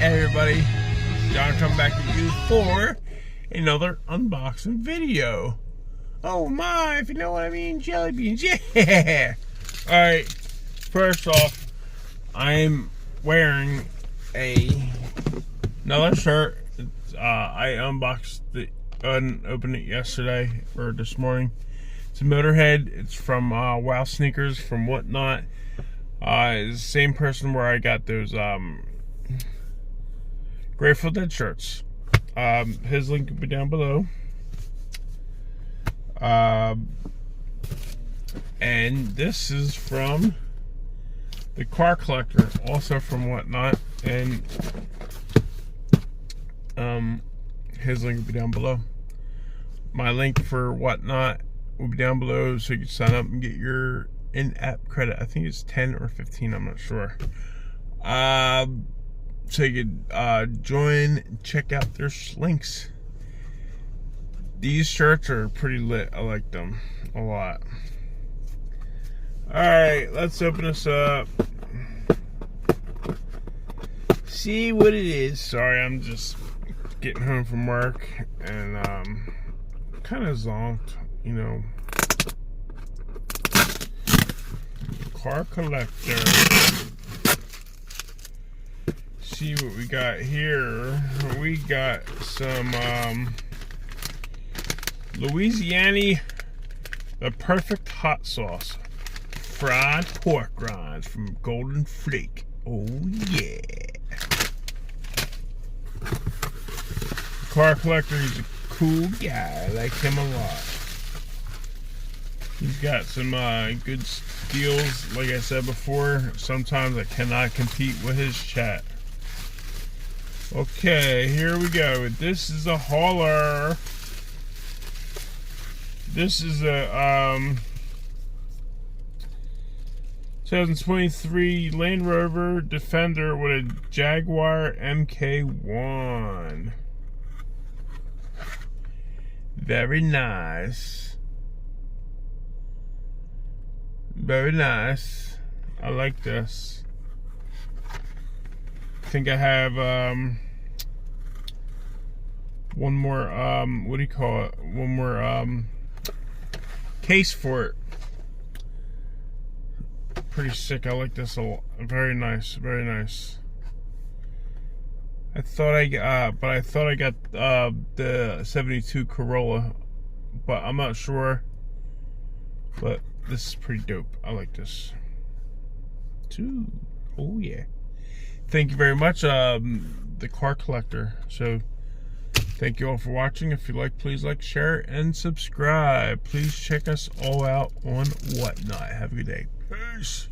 Hey everybody, John coming back to you for another unboxing video. Oh my, if you know what I mean, jelly beans, yeah! Alright, first off, I'm wearing another shirt. I unboxed it and opened it yesterday, or this morning. It's a Motorhead. It's from Wow Sneakers, from Whatnot. It's the same person where I got those Grateful Dead shirts. His link will be down below. And this is from the Car Collector, also from Whatnot. And his link will be down below. My link for Whatnot will be down below, so you can sign up and get your in-app credit. I think it's 10 or 15, I'm not sure. So you could join and check out their links. These shirts are pretty lit. I like them a lot. Alright, let's open this up. See what it is. Sorry, I'm just getting home from work and kind of zonked, you know. Car Collector. See what we got here. We got some Louisiana, the perfect hot sauce, fried pork rinds from Golden Flake. Oh yeah. Car Collector, he's a cool guy. I like him a lot. He's got some good deals. Like I said before, sometimes I cannot compete with his chat. Okay, here we go. This is a hauler. This is a 2023 Land Rover Defender with a Jaguar MK1. Very nice. Very nice. I like this. I think I have one more what do you call it? One more case for it. Pretty sick. I like this a lot. Very nice. Very nice. I thought I got the 72 Corolla, but I'm not sure. But this is pretty dope. I like this too. Oh yeah. Thank you very much, the Car Collector. So thank you all for watching. If you like, please like, share, and subscribe. Please check us all out on Whatnot. Have a good day. Peace.